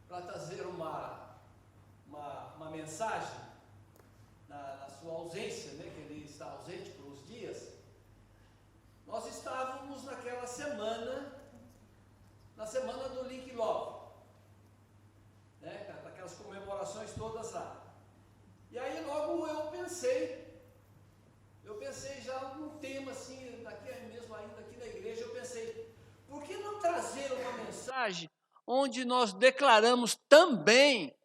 para trazer uma mensagem na sua ausência, né, que ele está ausente por uns dias. Nós estávamos naquela semana, na semana do Link Love, né, daquelas comemorações todas lá. E aí logo eu pensei já num tema assim, daqui mesmo ainda aqui na igreja, eu pensei, por que não trazer uma mensagem onde nós declaramos também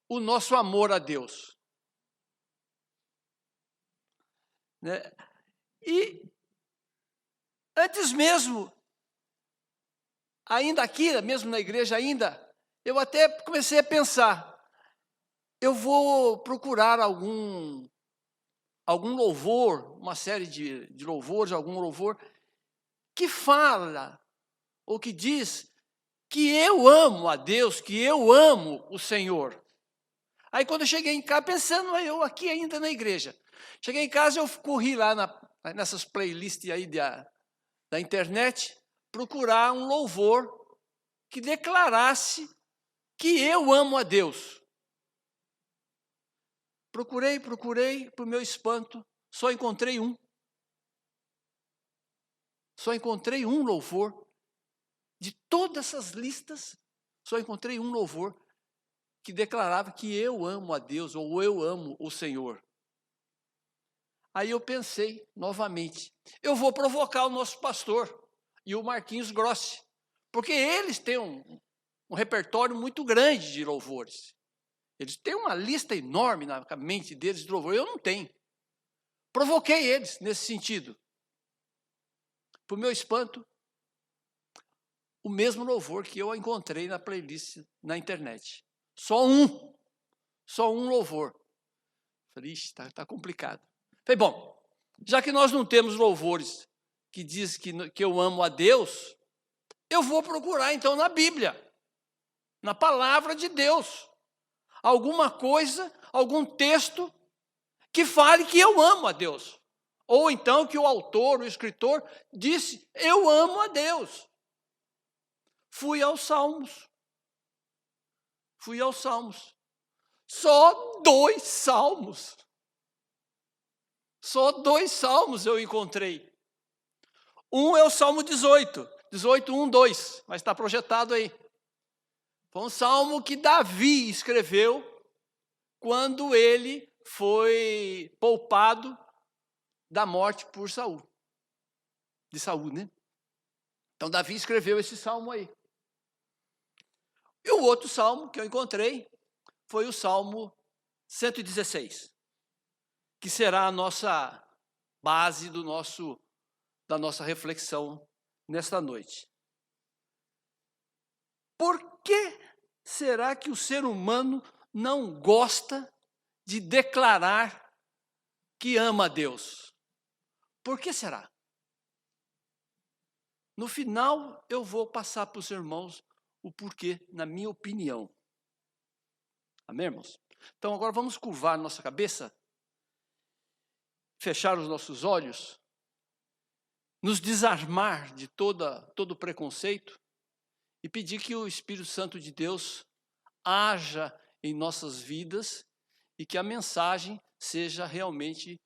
o nosso amor a Deus? Né? E antes mesmo, ainda aqui, mesmo na igreja ainda, eu até comecei a pensar, eu vou procurar algum louvor, uma série de louvores, algum louvor, que fala, ou que diz, que eu amo a Deus, que eu amo o Senhor. Aí quando eu cheguei em casa, pensando eu aqui ainda na igreja, cheguei em casa, eu corri lá nessas playlists aí da internet, procurar um louvor que declarasse que eu amo a Deus. Procurei, para o meu espanto, só encontrei um. Só encontrei um louvor. De todas essas listas, só encontrei um louvor que declarava que eu amo a Deus, ou eu amo o Senhor. Aí eu pensei novamente, eu vou provocar o nosso pastor e o Marquinhos Grossi, porque eles têm um repertório muito grande de louvores. Eles têm uma lista enorme na mente deles de louvor, eu não tenho. Provoquei eles nesse sentido. Para o meu espanto, o mesmo louvor que eu encontrei na playlist na internet. Só um louvor. Falei, ixi, tá complicado. Falei, bom, já que nós não temos louvores que diz que eu amo a Deus, eu vou procurar então na Bíblia, na palavra de Deus, alguma coisa, algum texto que fale que eu amo a Deus. Ou então que o autor, o escritor, disse, eu amo a Deus. Fui aos Salmos. Só 2 salmos. Só 2 salmos eu encontrei. Um é o Salmo 18, 1, 2, mas está projetado aí. Foi um salmo que Davi escreveu quando ele foi poupado da morte por Saul. De Saul, né? Então Davi escreveu esse salmo aí. E o outro salmo que eu encontrei foi o Salmo 116, que será a nossa base da nossa reflexão nesta noite. Por que será que o ser humano não gosta de declarar que ama a Deus? Por que será? No final, eu vou passar para os irmãos o porquê, na minha opinião. Amém, irmãos? Então, agora vamos curvar nossa cabeça, fechar os nossos olhos, nos desarmar de todo preconceito e pedir que o Espírito Santo de Deus haja em nossas vidas e que a mensagem seja realmente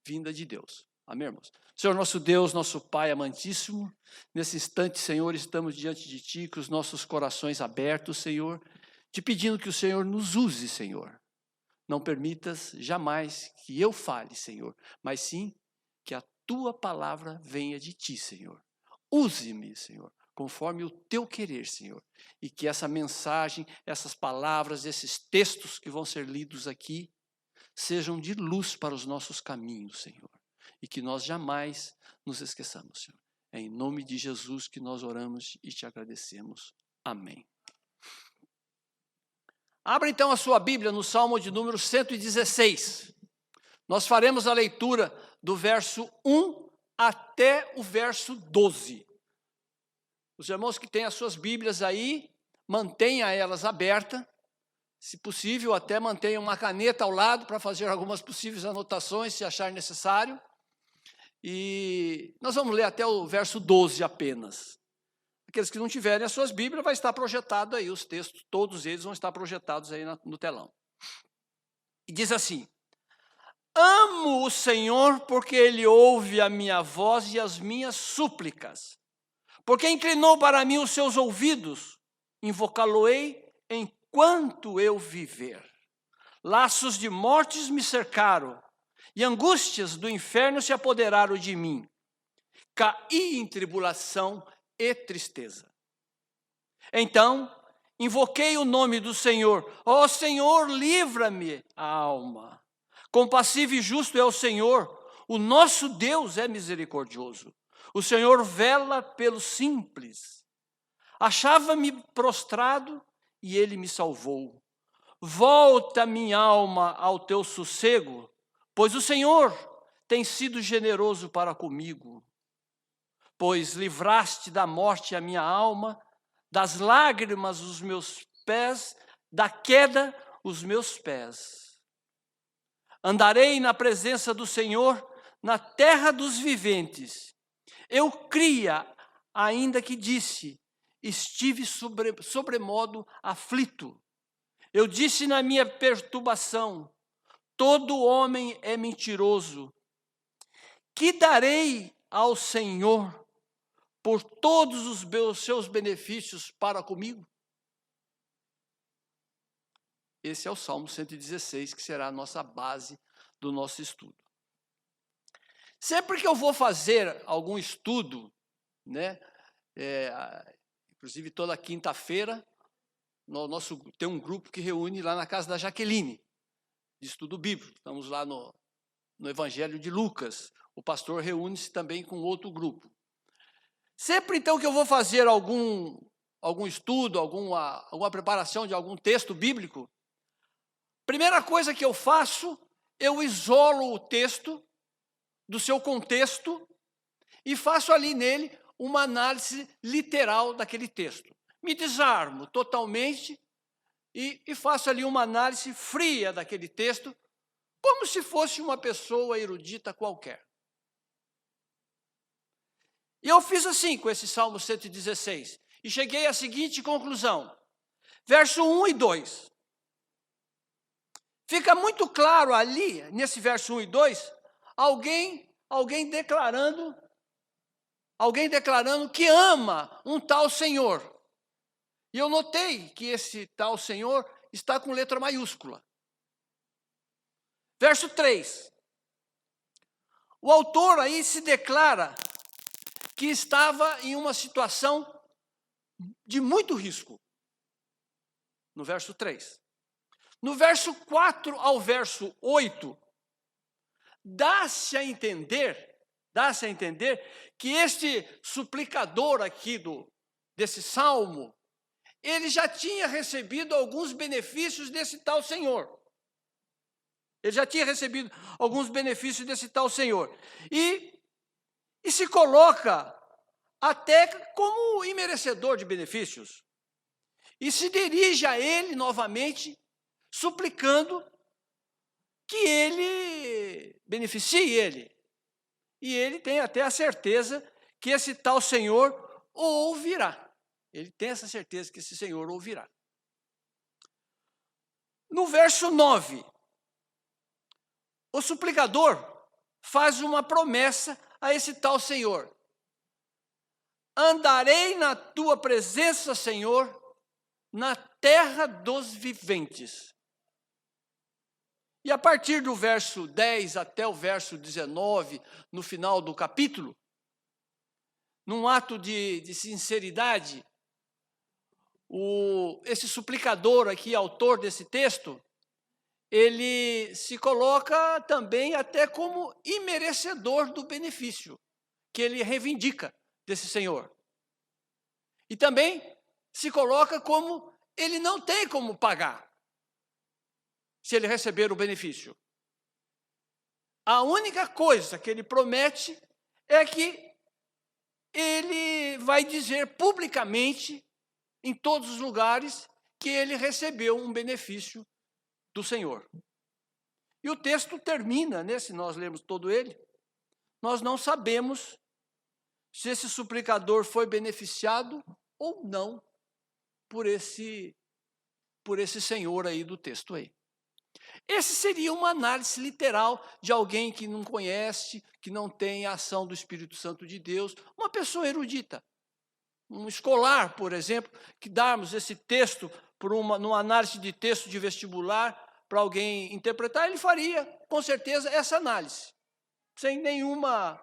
vinda de Deus. Amém, irmãos? Senhor, nosso Deus, nosso Pai amantíssimo, nesse instante, Senhor, estamos diante de Ti, com os nossos corações abertos, Senhor, te pedindo que o Senhor nos use, Senhor. Não permitas jamais que eu fale, Senhor, mas sim que a Tua palavra venha de Ti, Senhor. Use-me, Senhor, conforme o Teu querer, Senhor, e que essa mensagem, essas palavras, esses textos que vão ser lidos aqui, sejam de luz para os nossos caminhos, Senhor, e que nós jamais nos esqueçamos, Senhor. É em nome de Jesus que nós oramos e te agradecemos. Amém. Abra então a sua Bíblia no Salmo de número 116. Nós faremos a leitura do verso 1 até o verso 12. Os irmãos que têm as suas Bíblias aí, mantenha elas abertas. Se possível, até mantenha uma caneta ao lado para fazer algumas possíveis anotações, se achar necessário. E nós vamos ler até o verso 12 apenas. Aqueles que não tiverem as suas Bíblias, vai estar projetado aí os textos, todos eles vão estar projetados aí no telão. E diz assim: amo o Senhor porque Ele ouve a minha voz e as minhas súplicas. Porque inclinou para mim os seus ouvidos, invocá-lo-ei enquanto eu viver. Laços de mortes me cercaram, e angústias do inferno se apoderaram de mim. Caí em tribulação e tristeza. Então, invoquei o nome do Senhor. Ó Senhor, livra-me a alma. Compassivo e justo é o Senhor. O nosso Deus é misericordioso. O Senhor vela pelo simples. Achava-me prostrado e Ele me salvou. Volta minha alma ao teu sossego, pois o Senhor tem sido generoso para comigo. Pois livraste da morte a minha alma, das lágrimas os meus pés, da queda os meus pés. Andarei na presença do Senhor, na terra dos viventes. Eu cria, ainda que disse, estive sobremodo aflito. Eu disse na minha perturbação, todo homem é mentiroso. Que darei ao Senhor por todos os seus benefícios para comigo? Esse é o Salmo 116, que será a nossa base do nosso estudo. Sempre que eu vou fazer algum estudo, né, inclusive toda quinta-feira, tem um grupo que reúne lá na casa da Jaqueline, de estudo bíblico. Estamos lá no Evangelho de Lucas. O pastor reúne-se também com outro grupo. Sempre, então, que eu vou fazer algum estudo, alguma preparação de algum texto bíblico, primeira coisa que eu faço, eu isolo o texto do seu contexto e faço ali nele uma análise literal daquele texto. Me desarmo totalmente e faço ali uma análise fria daquele texto, como se fosse uma pessoa erudita qualquer. E eu fiz assim com esse Salmo 116, e cheguei à seguinte conclusão, verso 1 e 2. Fica muito claro ali, nesse verso 1 e 2, alguém declarando que ama um tal Senhor. E eu notei que esse tal Senhor está com letra maiúscula. Verso 3. O autor aí se declara que estava em uma situação de muito risco. No verso 3. No verso 4 ao verso 8, dá-se a entender que este suplicador aqui desse salmo, ele já tinha recebido alguns benefícios desse tal Senhor. Ele já tinha recebido alguns benefícios desse tal Senhor. E se coloca até como imerecedor de benefícios. E se dirige a ele novamente, suplicando que ele beneficie ele. E ele tem até a certeza que esse tal Senhor o ouvirá. Ele tem essa certeza que esse Senhor ouvirá. No verso 9, o suplicador faz uma promessa a esse tal Senhor. Andarei na tua presença, Senhor, na terra dos viventes. E a partir do verso 10 até o verso 19, no final do capítulo, num ato de sinceridade, esse suplicador aqui, autor desse texto, ele se coloca também até como imerecedor do benefício que ele reivindica desse Senhor. E também se coloca como ele não tem como pagar se ele receber o benefício. A única coisa que ele promete é que ele vai dizer publicamente, em todos os lugares, que ele recebeu um benefício do Senhor. E o texto termina, né, se nós lemos todo ele, nós não sabemos se esse suplicador foi beneficiado ou não por esse senhor aí do texto aí. Esse seria uma análise literal de alguém que não conhece, que não tem a ação do Espírito Santo de Deus, uma pessoa erudita. Um escolar, por exemplo, que darmos esse texto numa análise de texto de vestibular para alguém interpretar, ele faria, com certeza, essa análise, sem nenhuma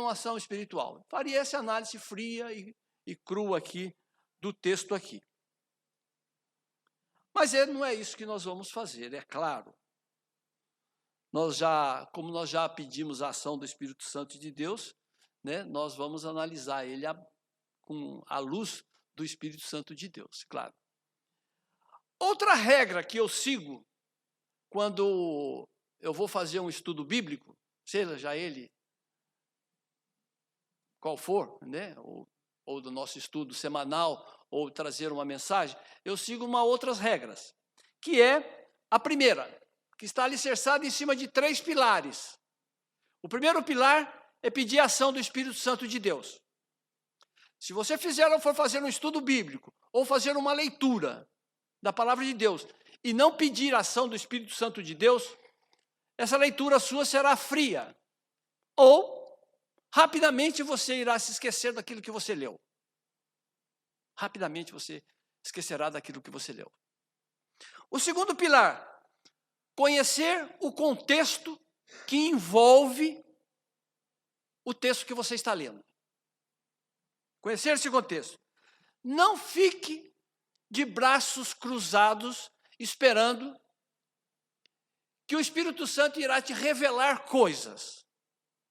ação espiritual. Faria essa análise fria e crua aqui, do texto aqui. Mas não é isso que nós vamos fazer, é claro. Como nós já pedimos a ação do Espírito Santo de Deus, né, nós vamos analisar ele com a luz do Espírito Santo de Deus, claro. Outra regra que eu sigo quando eu vou fazer um estudo bíblico, seja ele qual for, né, ou do nosso estudo semanal, ou trazer uma mensagem, eu sigo outras regras, que é a primeira, que está alicerçada em cima de 3 pilares. O primeiro pilar é pedir a ação do Espírito Santo de Deus. Se você for fazer um estudo bíblico, ou fazer uma leitura da palavra de Deus, e não pedir a ação do Espírito Santo de Deus, essa leitura sua será fria, ou rapidamente você irá se esquecer daquilo que você leu. Rapidamente você esquecerá daquilo que você leu. O segundo pilar, conhecer o contexto que envolve o texto que você está lendo. Conhecer esse contexto. Não fique de braços cruzados esperando que o Espírito Santo irá te revelar coisas.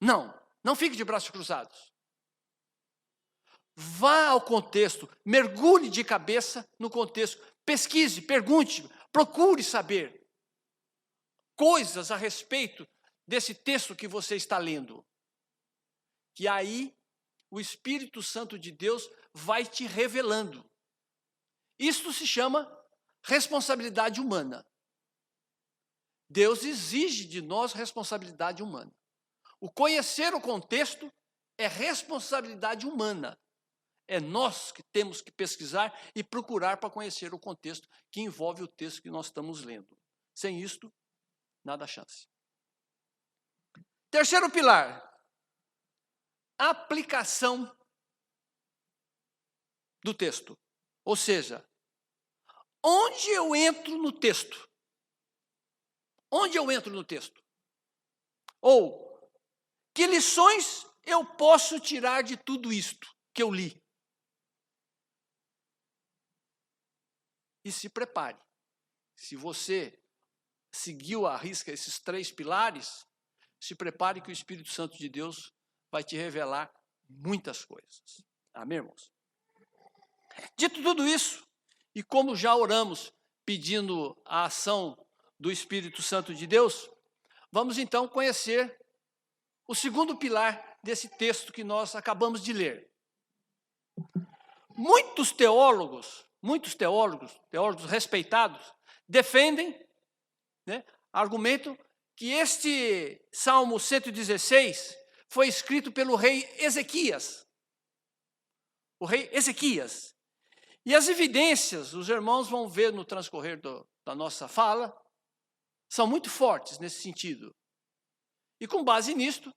Não fique de braços cruzados. Vá ao contexto, mergulhe de cabeça no contexto, pesquise, pergunte, procure saber coisas a respeito desse texto que você está lendo. Que aí o Espírito Santo de Deus vai te revelando. Isto se chama responsabilidade humana. Deus exige de nós responsabilidade humana. O conhecer o contexto é responsabilidade humana. É nós que temos que pesquisar e procurar para conhecer o contexto que envolve o texto que nós estamos lendo. Sem isto, nada chance. Terceiro pilar, aplicação do texto. Ou seja, onde eu entro no texto? Onde eu entro no texto? Ou, que lições eu posso tirar de tudo isto que eu li? E se prepare. Se você seguiu à risca esses 3 pilares, se prepare que o Espírito Santo de Deus vai te revelar muitas coisas. Amém, irmãos? Dito tudo isso, e como já oramos pedindo a ação do Espírito Santo de Deus, vamos então conhecer o segundo pilar desse texto que nós acabamos de ler. Muitos teólogos respeitados, defendem, argumentam que este Salmo 116 foi escrito pelo rei Ezequias. O rei Ezequias. E as evidências, os irmãos vão ver no transcorrer da nossa fala, são muito fortes nesse sentido. E com base nisto,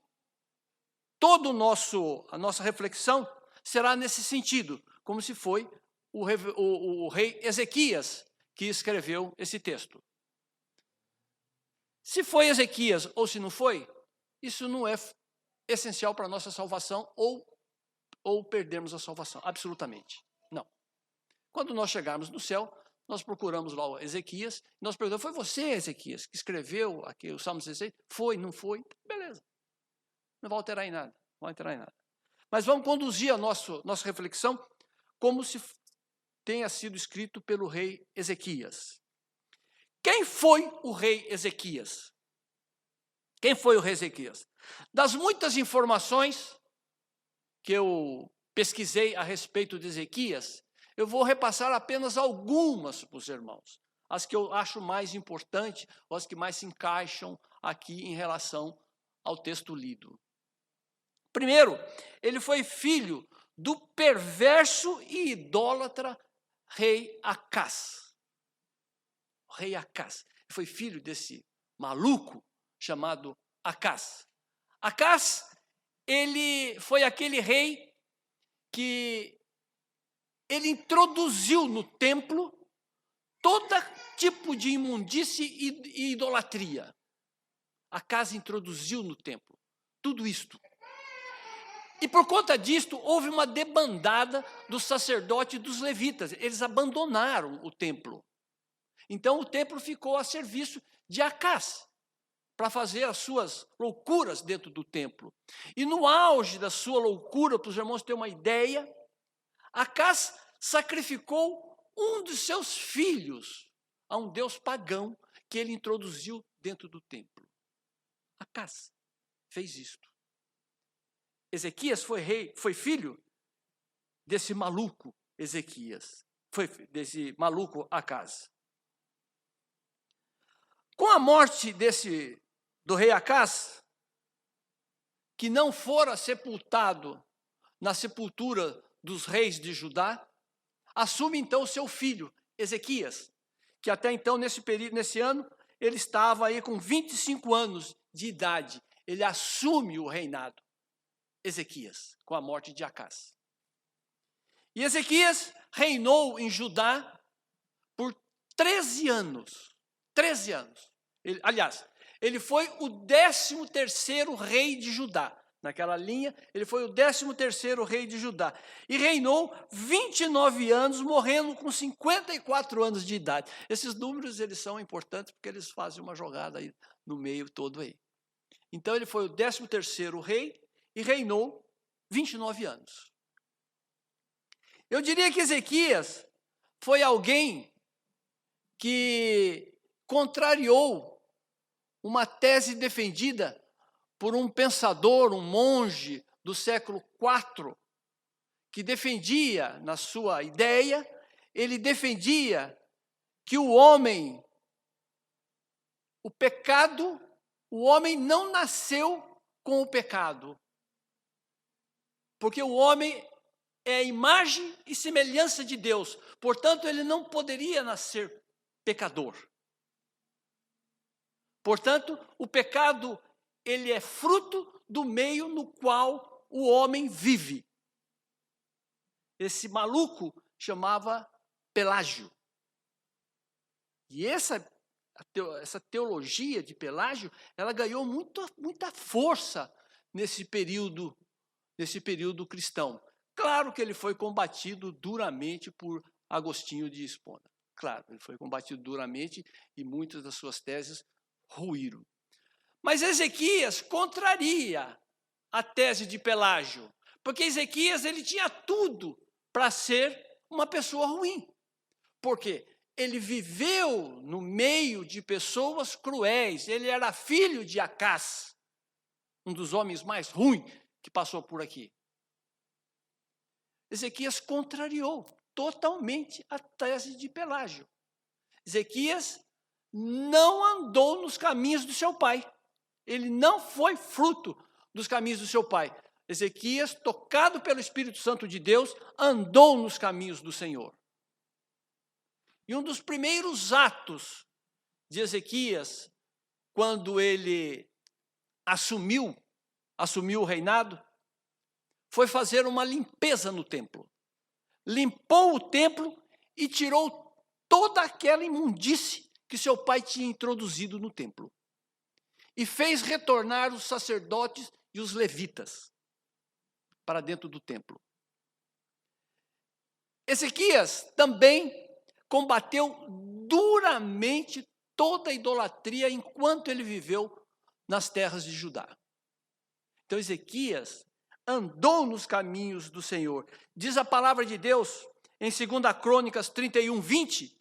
toda a nossa reflexão será nesse sentido, como se foi o rei Ezequias que escreveu esse texto. Se foi Ezequias ou se não foi, isso não é essencial para a nossa salvação ou perdermos a salvação, absolutamente. Não. Quando nós chegarmos no céu, nós procuramos lá o Ezequias, nós perguntamos, foi você, Ezequias, que escreveu aqui o Salmo 16? Foi, não foi? Beleza. Não vai alterar em nada, não vai alterar em nada. Mas vamos conduzir a nossa reflexão como se tenha sido escrito pelo rei Ezequias. Quem foi o rei Ezequias? Quem foi o rei Ezequias? Das muitas informações que eu pesquisei a respeito de Ezequias, eu vou repassar apenas algumas para os irmãos. As que eu acho mais importantes, ou as que mais se encaixam aqui em relação ao texto lido. Primeiro, ele foi filho do perverso e idólatra rei Acás. O rei Acás foi filho desse maluco chamado Acás. Acás, ele foi aquele rei que ele introduziu no templo todo tipo de imundície e idolatria. Acás introduziu no templo tudo isto. E por conta disto, houve uma debandada dos sacerdotes e dos levitas. Eles abandonaram o templo. Então o templo ficou a serviço de Acás, para fazer as suas loucuras dentro do templo. E no auge da sua loucura, para os irmãos terem uma ideia, Acás sacrificou um dos seus filhos a um deus pagão que ele introduziu dentro do templo. Acás fez isto. Ezequias foi filho desse maluco Ezequias, foi desse maluco Acás. Com a morte do rei Acás, que não fora sepultado na sepultura dos reis de Judá, assume então seu filho, Ezequias, que até então, nesse ano, ele estava aí com 25 anos de idade. Ele assume o reinado, Ezequias, com a morte de Acás. E Ezequias reinou em Judá por 13 anos. 13 anos. Ele foi o 13º rei de Judá. Naquela linha, ele foi o 13º rei de Judá. E reinou 29 anos, morrendo com 54 anos de idade. Esses números eles são importantes porque eles fazem uma jogada aí no meio todo aí. Então ele foi o 13º rei e reinou 29 anos. Eu diria que Ezequias foi alguém que contrariou uma tese defendida por um pensador, um monge do século IV, que defendia, na sua ideia, ele defendia que o homem não nasceu com o pecado, porque o homem é a imagem e semelhança de Deus, portanto, ele não poderia nascer pecador. Portanto, o pecado, ele é fruto do meio no qual o homem vive. Esse maluco chamava Pelágio. E essa teologia de Pelágio, ela ganhou muita força nesse período cristão. Claro que ele foi combatido duramente por Agostinho de Hipona. Claro, ele foi combatido duramente e muitas das suas teses ruíram. Mas Ezequias contraria a tese de Pelágio, porque Ezequias ele tinha tudo para ser uma pessoa ruim. Por quê? Ele viveu no meio de pessoas cruéis, ele era filho de Acás, um dos homens mais ruins que passou por aqui. Ezequias contrariou totalmente a tese de Pelágio. Ezequias não andou nos caminhos do seu pai. Ele não foi fruto dos caminhos do seu pai. Ezequias, tocado pelo Espírito Santo de Deus, andou nos caminhos do Senhor. E um dos primeiros atos de Ezequias, quando ele assumiu o reinado, foi fazer uma limpeza no templo. Limpou o templo e tirou toda aquela imundície que seu pai tinha introduzido no templo. E fez retornar os sacerdotes e os levitas para dentro do templo. Ezequias também combateu duramente toda a idolatria enquanto ele viveu nas terras de Judá. Então Ezequias andou nos caminhos do Senhor. Diz a palavra de Deus em 2 Crônicas 31, 20,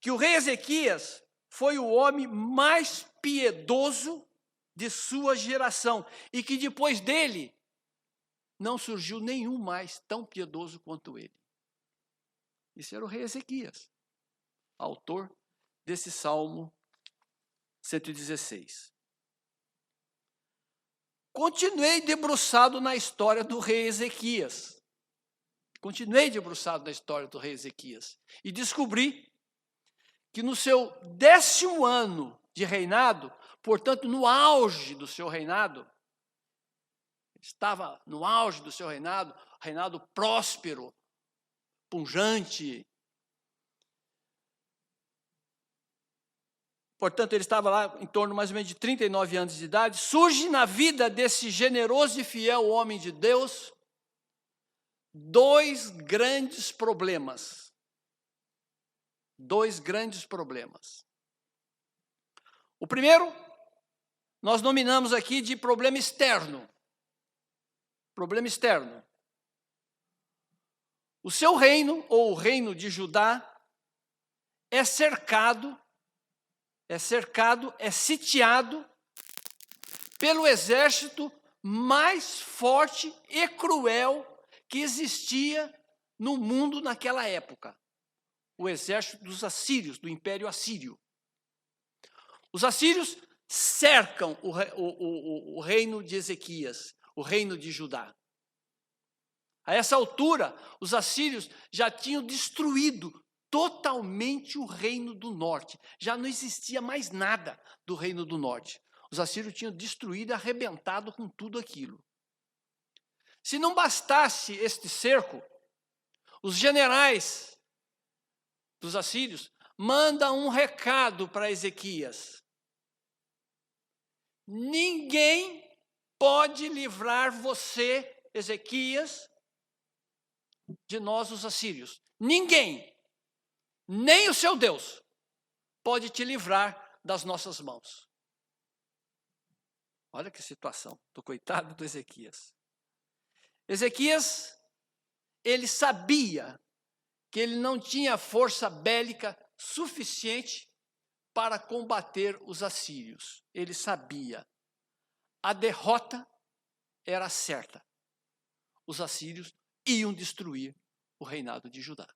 que o rei Ezequias foi o homem mais piedoso de sua geração e que depois dele não surgiu nenhum mais tão piedoso quanto ele. Esse era o rei Ezequias, autor desse Salmo 116. continuei debruçado na história do rei Ezequias. Continuei debruçado na história do rei Ezequias. E descobri que no seu 10º ano de reinado, portanto, no auge do seu reinado, estava no auge do seu reinado próspero, pujante. Portanto, ele estava lá em torno mais ou menos de 39 anos de idade. Surge na vida desse generoso e fiel homem de Deus 2 grandes problemas. 2 grandes problemas. O primeiro, nós nominamos aqui de problema externo. Problema externo. O seu reino, ou o reino de Judá, é sitiado pelo exército mais forte e cruel que existia no mundo naquela época. O exército dos assírios, do Império Assírio. Os assírios cercam o reino de Ezequias, o reino de Judá. A essa altura, os assírios já tinham destruído totalmente o reino do norte. Já não existia mais nada do reino do norte. Os assírios tinham destruído e arrebentado com tudo aquilo. Se não bastasse este cerco, os generais dos assírios mandam um recado para Ezequias. Ninguém pode livrar você, Ezequias, de nós, os assírios. Ninguém, nem o seu Deus, pode te livrar das nossas mãos. Olha que situação do coitado do Ezequias. Ezequias, ele sabia que ele não tinha força bélica suficiente para combater os assírios. Ele sabia. A derrota era certa. Os assírios iam destruir o reinado de Judá.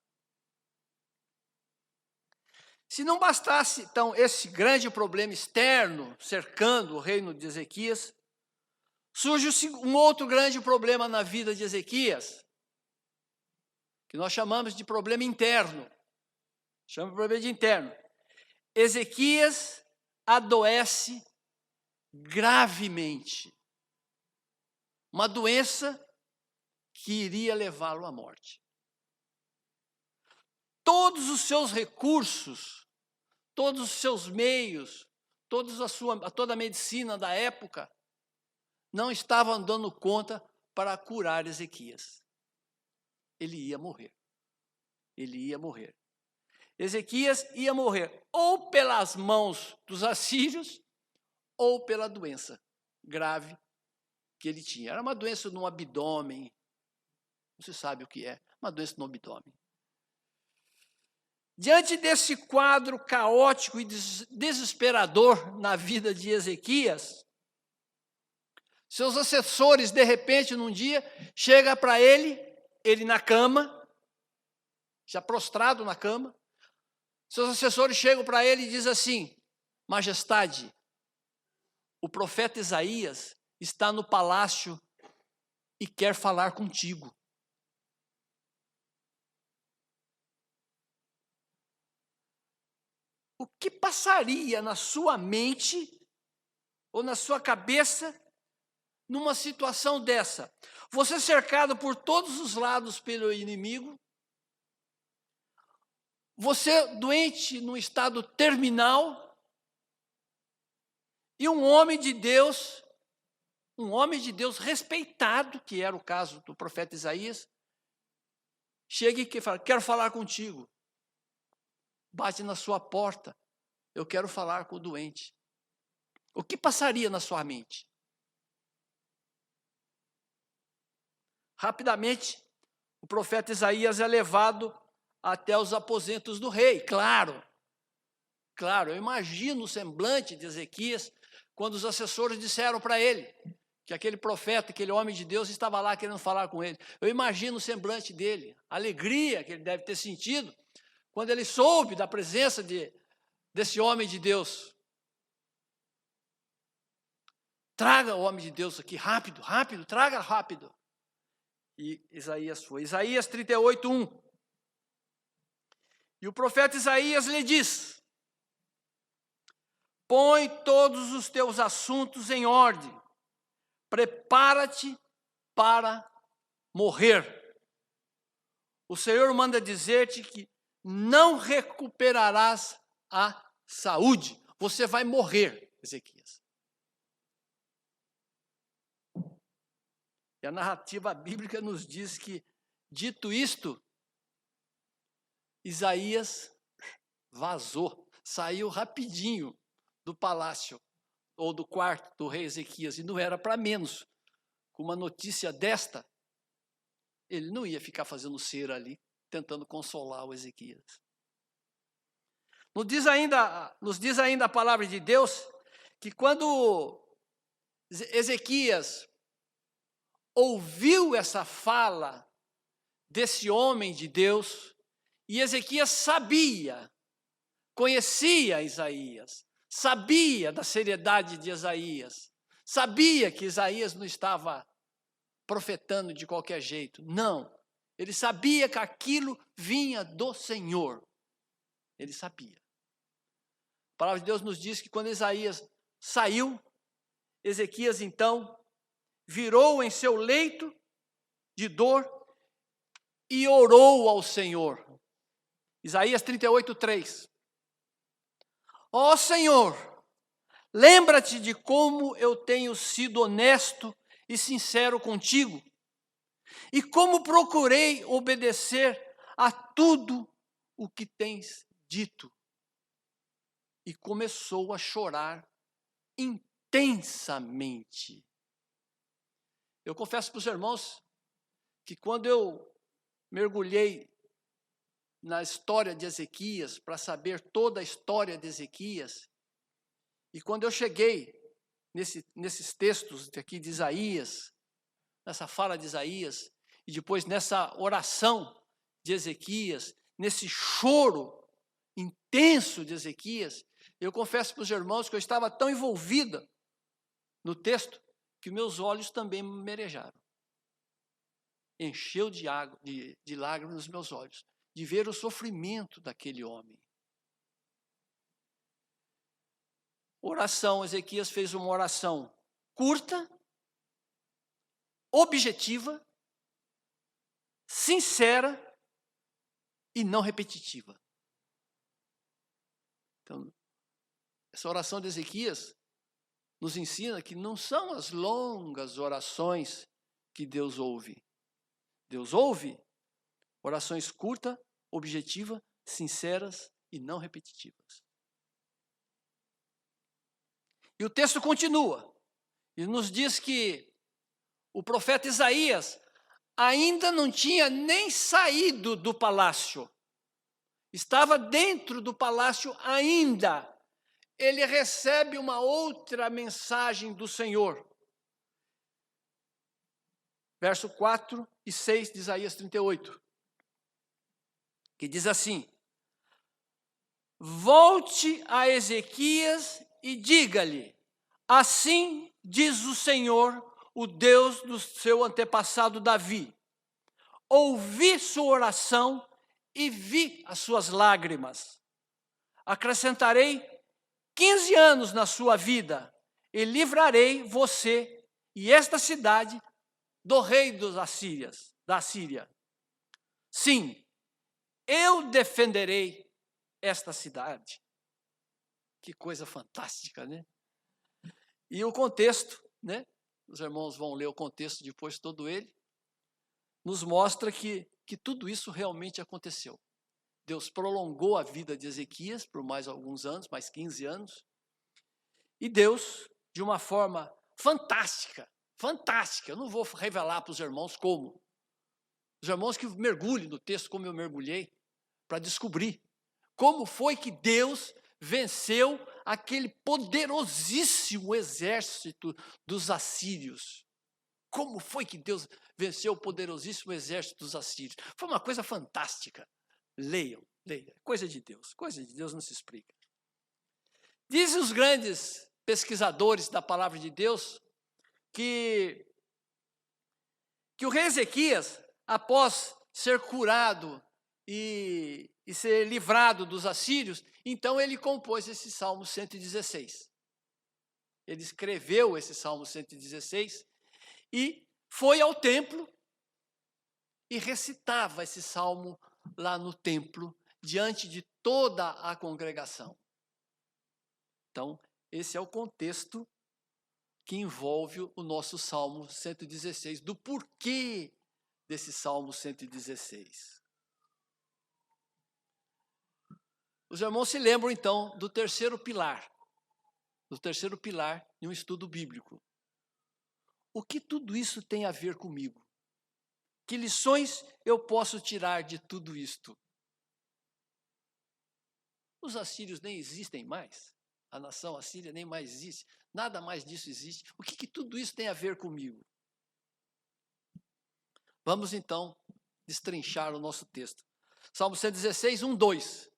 Se não bastasse, então, esse grande problema externo cercando o reino de Ezequias, surge um outro grande problema na vida de Ezequias, que nós chamamos de problema interno. Chama de problema de interno. Ezequias adoece gravemente. Uma doença que iria levá-lo à morte. Todos os seus recursos, todos os seus meios, toda a medicina da época, não estavam dando conta para curar Ezequias. Ele ia morrer. Ele ia morrer. Ezequias ia morrer ou pelas mãos dos assírios ou pela doença grave que ele tinha. Era uma doença no abdômen. Não se sabe o que é, uma doença no abdômen. Diante desse quadro caótico e desesperador na vida de Ezequias, seus assessores, de repente, num dia, chegam para ele na cama, já prostrado na cama, seus assessores chegam para ele e dizem assim: Majestade, o profeta Isaías está no palácio e quer falar contigo. O que passaria na sua mente ou na sua cabeça numa situação dessa? Você cercado por todos os lados pelo inimigo, você doente num estado terminal, e um homem de Deus respeitado, que era o caso do profeta Isaías, chega e fala: quero falar contigo. Bate na sua porta, eu quero falar com o doente. O que passaria na sua mente? Rapidamente, o profeta Isaías é levado até os aposentos do rei. Claro, eu imagino o semblante de Ezequias quando os assessores disseram para ele que aquele profeta, aquele homem de Deus estava lá querendo falar com ele. Eu imagino o semblante dele, a alegria que ele deve ter sentido quando ele soube da presença desse homem de Deus. Traga o homem de Deus aqui, rápido, rápido, traga rápido. E Isaías foi. Isaías 38:1. E o profeta Isaías lhe diz: põe todos os teus assuntos em ordem, prepara-te para morrer. O Senhor manda dizer-te que não recuperarás a saúde. Você vai morrer, Ezequias. E a narrativa bíblica nos diz que, dito isto, Isaías vazou, saiu rapidinho do palácio, ou do quarto do rei Ezequias, e não era para menos. Com uma notícia desta, ele não ia ficar fazendo cera ali, tentando consolar o Ezequias. Nos diz ainda a palavra de Deus, que quando Ezequias ouviu essa fala desse homem de Deus, e Ezequias sabia, conhecia Isaías, sabia da seriedade de Isaías, sabia que Isaías não estava profetando de qualquer jeito, não. Ele sabia que aquilo vinha do Senhor. Ele sabia. A palavra de Deus nos diz que quando Isaías saiu, Ezequias então virou em seu leito de dor e orou ao Senhor. Isaías 38:3. Ó Senhor, lembra-te de como eu tenho sido honesto e sincero contigo, e como procurei obedecer a tudo o que tens dito. E começou a chorar intensamente. Eu confesso para os irmãos que quando eu mergulhei na história de Ezequias, para saber toda a história de Ezequias, e quando eu cheguei nesses textos aqui de Isaías, nessa fala de Isaías, e depois nessa oração de Ezequias, nesse choro intenso de Ezequias, eu confesso para os irmãos que eu estava tão envolvida no texto que meus olhos também me merejaram. Encheu de água, de lágrimas nos meus olhos, de ver o sofrimento daquele homem. Oração, Ezequias fez uma oração curta, objetiva, sincera e não repetitiva. Então, essa oração de Ezequias nos ensina que não são as longas orações que Deus ouve. Deus ouve orações curtas, objetivas, sinceras e não repetitivas. E o texto continua e nos diz que o profeta Isaías ainda não tinha nem saído do palácio. Estava dentro do palácio ainda. Ele recebe uma outra mensagem do Senhor. Verso 4 e 6 de Isaías 38. Que diz assim: volte a Ezequias e diga-lhe, assim diz o Senhor, o Deus do seu antepassado Davi. Ouvi sua oração e vi as suas lágrimas. Acrescentarei 15 anos na sua vida e livrarei você e esta cidade do rei da Síria. Sim, eu defenderei esta cidade. Que coisa fantástica, né? E o contexto, né? Os irmãos vão ler o contexto depois, todo ele, nos mostra que tudo isso realmente aconteceu. Deus prolongou a vida de Ezequias por mais alguns anos, mais 15 anos, e Deus, de uma forma fantástica, eu não vou revelar para os irmãos como. Os irmãos que mergulhem no texto como eu mergulhei, para descobrir como foi que Deus venceu aquele poderosíssimo exército dos assírios. Como foi que Deus venceu o poderosíssimo exército dos assírios? Foi uma coisa fantástica. Leiam. Coisa de Deus não se explica. Dizem os grandes pesquisadores da palavra de Deus que o rei Ezequias, após ser curado e ser livrado dos assírios, então ele compôs esse Salmo 116. Ele escreveu esse Salmo 116 e foi ao templo e recitava esse salmo lá no templo, diante de toda a congregação. Então, esse é o contexto que envolve o nosso Salmo 116, do porquê desse Salmo 116. Os irmãos se lembram, então, do terceiro pilar de um estudo bíblico. O que tudo isso tem a ver comigo? Que lições eu posso tirar de tudo isto? Os assírios nem existem mais. A nação assíria nem mais existe. Nada mais disso existe. O que tudo isso tem a ver comigo? Vamos, então, destrinchar o nosso texto. Salmo 116, 1, 2.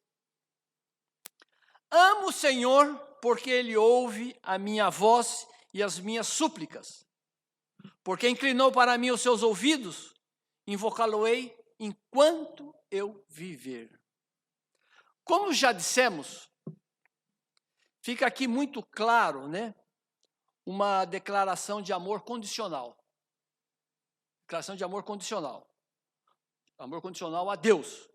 Amo o Senhor, porque Ele ouve a minha voz e as minhas súplicas. Porque inclinou para mim os seus ouvidos, invocá-lo-ei enquanto eu viver. Como já dissemos, fica aqui muito claro, né? Uma declaração de amor condicional. Declaração de amor condicional. Amor condicional a Deus.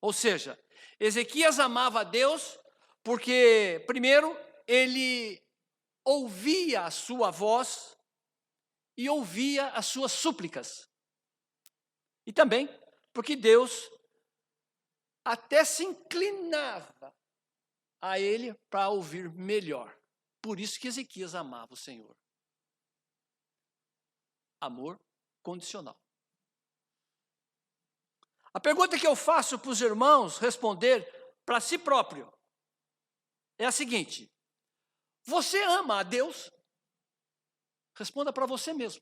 Ou seja, Ezequias amava a Deus porque, primeiro, ele ouvia a sua voz e ouvia as suas súplicas. E também porque Deus até se inclinava a ele para ouvir melhor. Por isso que Ezequias amava o Senhor. Amor condicional. A pergunta que eu faço para os irmãos responder para si próprio é a seguinte: você ama a Deus? Responda para você mesmo.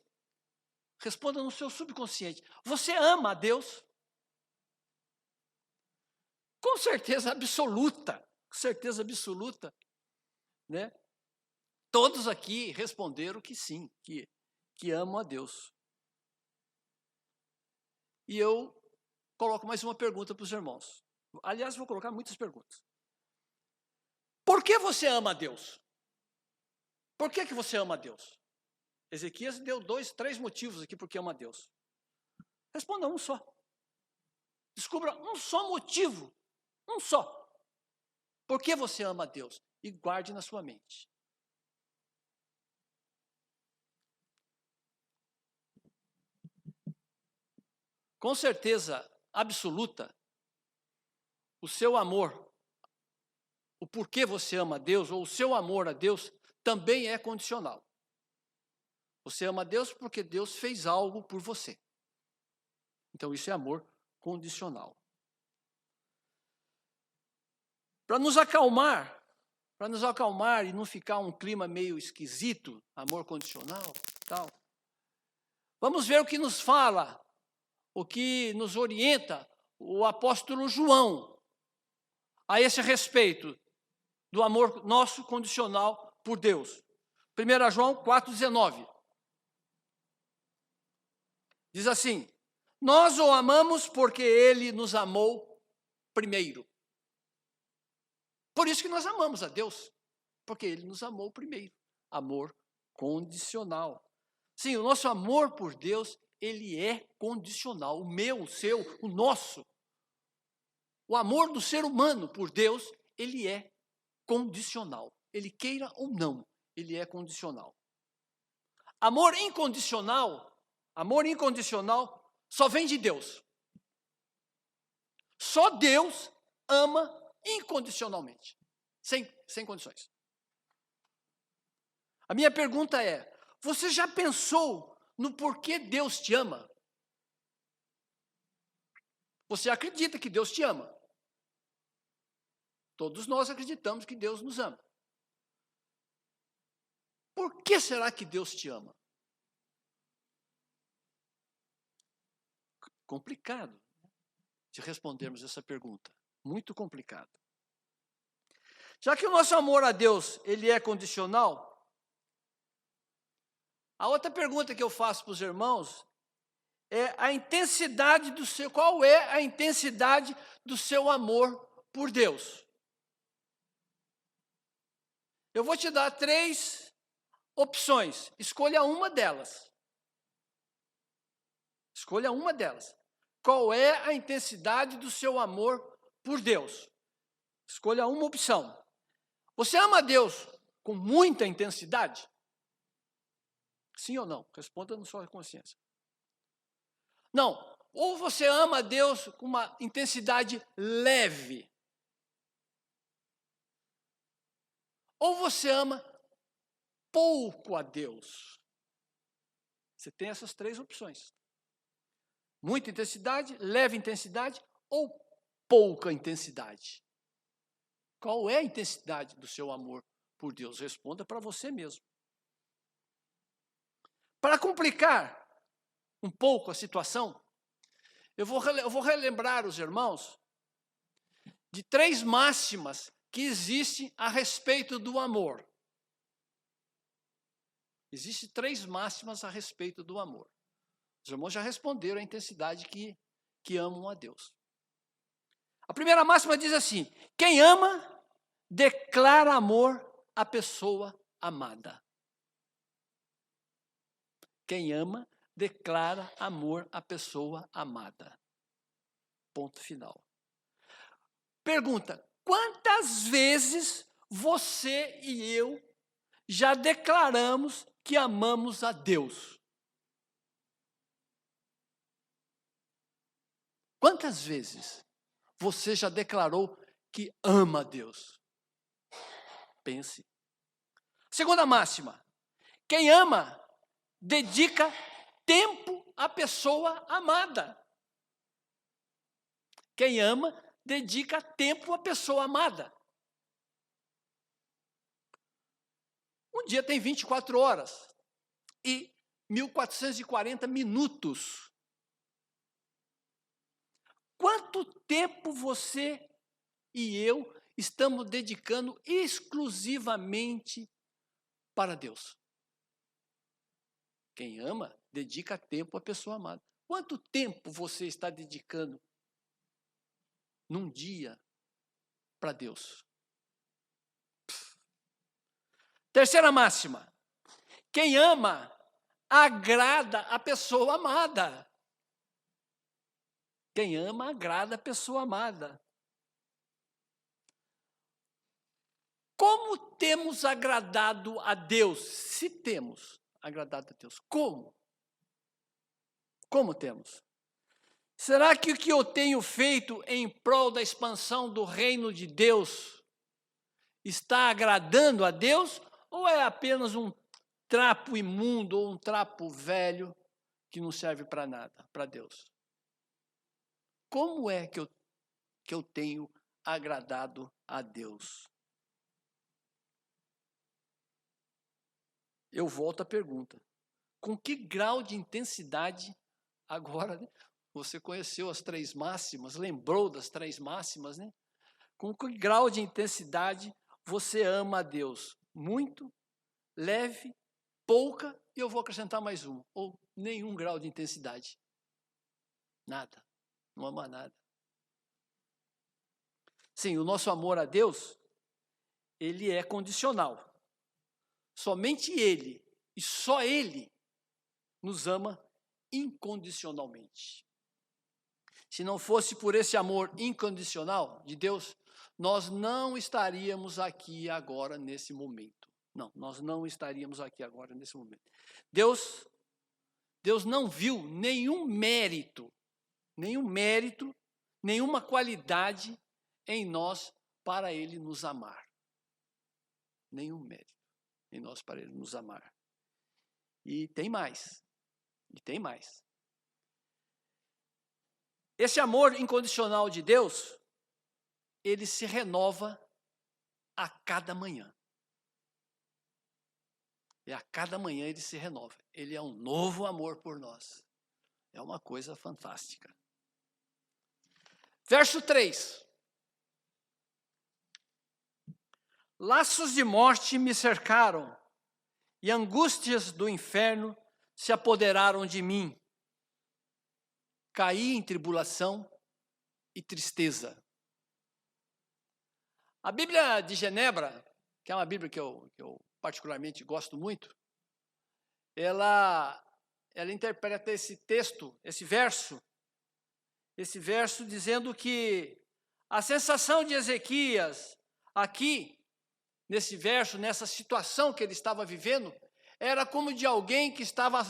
Responda no seu subconsciente. Você ama a Deus? Com certeza absoluta, né? Todos aqui responderam que sim, que amam a Deus. E eu coloco mais uma pergunta para os irmãos. Aliás, vou colocar muitas perguntas. Por que você ama a Deus? Por que você ama a Deus? Ezequias deu 2, 3 motivos aqui porque ama a Deus. Responda um só. Descubra um só motivo. Um só. Por que você ama a Deus? E guarde na sua mente. Com certeza absoluta, o seu amor, o porquê você ama a Deus, ou o seu amor a Deus, também é condicional. Você ama a Deus porque Deus fez algo por você. Então, isso é amor condicional. Para nos acalmar e não ficar um clima meio esquisito, amor condicional, tal, vamos ver o que nos fala, o que nos orienta o apóstolo João a esse respeito do amor nosso condicional por Deus. 1 João 4,19. Diz assim: nós o amamos porque ele nos amou primeiro. Por isso que nós amamos a Deus, porque ele nos amou primeiro. Amor condicional. Sim, o nosso amor por Deus, ele é condicional. O meu, o seu, o nosso. O amor do ser humano por Deus, ele é condicional. Ele queira ou não, ele é condicional. Amor incondicional só vem de Deus. Só Deus ama incondicionalmente, sem condições. A minha pergunta é: você já pensou no porquê Deus te ama? Você acredita que Deus te ama? Todos nós acreditamos que Deus nos ama. Por que será que Deus te ama? Complicado de respondermos essa pergunta. Muito complicado. Já que o nosso amor a Deus, ele é condicional, A outra pergunta que eu faço para os irmãos é a intensidade do seu, qual é a intensidade do seu amor por Deus? Eu vou te dar 3 opções, escolha uma delas. Escolha uma delas. Qual é a intensidade do seu amor por Deus? Escolha uma opção. Você ama a Deus com muita intensidade? Sim ou não? Responda na sua consciência. Não. Ou você ama a Deus com uma intensidade leve. Ou você ama pouco a Deus. Você tem essas 3 opções. Muita intensidade, leve intensidade ou pouca intensidade. Qual é a intensidade do seu amor por Deus? Responda para você mesmo. Para complicar um pouco a situação, eu vou relembrar os irmãos de 3 máximas que existem a respeito do amor. Existem 3 máximas a respeito do amor. Os irmãos já responderam a intensidade que amam a Deus. A primeira máxima diz assim: quem ama, declara amor à pessoa amada. Quem ama, declara amor à pessoa amada. Ponto final. Pergunta: quantas vezes você e eu já declaramos que amamos a Deus? Quantas vezes você já declarou que ama a Deus? Pense. Segunda máxima: quem ama, dedica tempo à pessoa amada. Quem ama, dedica tempo à pessoa amada. Um dia tem 24 horas e 1440 minutos. Quanto tempo você e eu estamos dedicando exclusivamente para Deus? Quem ama, dedica tempo à pessoa amada. Quanto tempo você está dedicando num dia para Deus? Terceira máxima: quem ama, agrada a pessoa amada. Quem ama, agrada a pessoa amada. Como temos agradado a Deus? Se temos agradado a Deus, como? Como temos? Será que o que eu tenho feito em prol da expansão do reino de Deus está agradando a Deus? Ou é apenas um trapo imundo ou um trapo velho que não serve para nada, para Deus? Como é que eu tenho agradado a Deus? Eu volto à pergunta: com que grau de intensidade, agora, né, você conheceu as 3 máximas, lembrou das 3 máximas, né? Com que grau de intensidade você ama a Deus? Muito, leve, pouca, e eu vou acrescentar mais uma, ou nenhum grau de intensidade. Nada, não ama nada. Sim, o nosso amor a Deus, ele é condicional. Somente Ele, e só Ele, nos ama incondicionalmente. Se não fosse por esse amor incondicional de Deus, nós não estaríamos aqui agora nesse momento. Não, nós não estaríamos aqui agora nesse momento. Deus não viu nenhum mérito, nenhuma qualidade em nós para Ele nos amar. Nenhum mérito em nós para Ele nos amar. E tem mais. Esse amor incondicional de Deus, ele se renova a cada manhã. E a cada manhã ele se renova. Ele é um novo amor por nós. É uma coisa fantástica. Verso 3. Laços de morte me cercaram, e angústias do inferno se apoderaram de mim. Caí em tribulação e tristeza. A Bíblia de Genebra, que é uma Bíblia que eu particularmente gosto muito, ela interpreta esse texto, esse verso dizendo que a sensação de Ezequias aqui, nesse verso, nessa situação que ele estava vivendo, era como de alguém que estava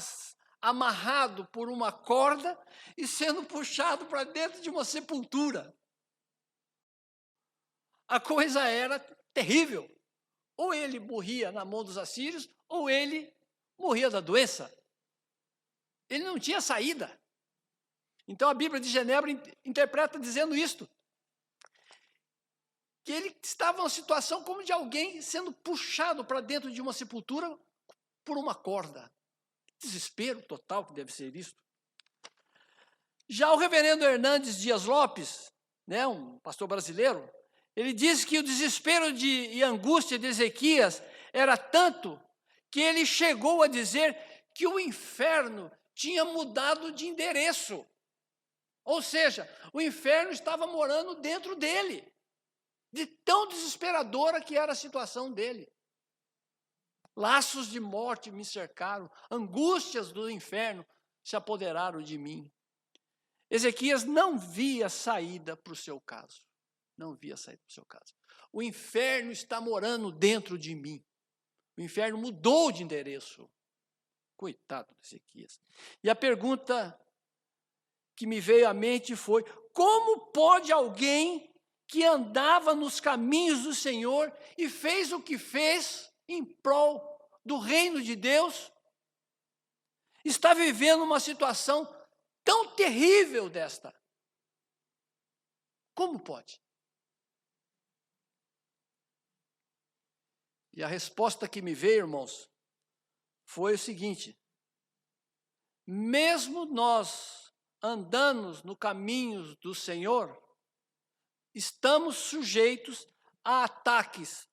amarrado por uma corda e sendo puxado para dentro de uma sepultura. A coisa era terrível. Ou ele morria na mão dos assírios, ou ele morria da doença. Ele não tinha saída. Então a Bíblia de Genebra interpreta dizendo isto, que ele estava numa situação como de alguém sendo puxado para dentro de uma sepultura por uma corda. Desespero total que deve ser isso. Já o reverendo Hernandes Dias Lopes, um pastor brasileiro, ele diz que o desespero e angústia de Ezequias era tanto que ele chegou a dizer que o inferno tinha mudado de endereço. Ou seja, o inferno estava morando dentro dele. De tão desesperadora que era a situação dele. Laços de morte me cercaram, angústias do inferno se apoderaram de mim. Ezequias não via saída para o seu caso. Não via saída para o seu caso. O inferno está morando dentro de mim. O inferno mudou de endereço. Coitado de Ezequias. E a pergunta que me veio à mente foi: como pode alguém que andava nos caminhos do Senhor e fez o que fez em prol do reino de Deus, está vivendo uma situação tão terrível desta? Como pode? E a resposta que me veio, irmãos, foi o seguinte: mesmo nós andando no caminho do Senhor, estamos sujeitos a ataques,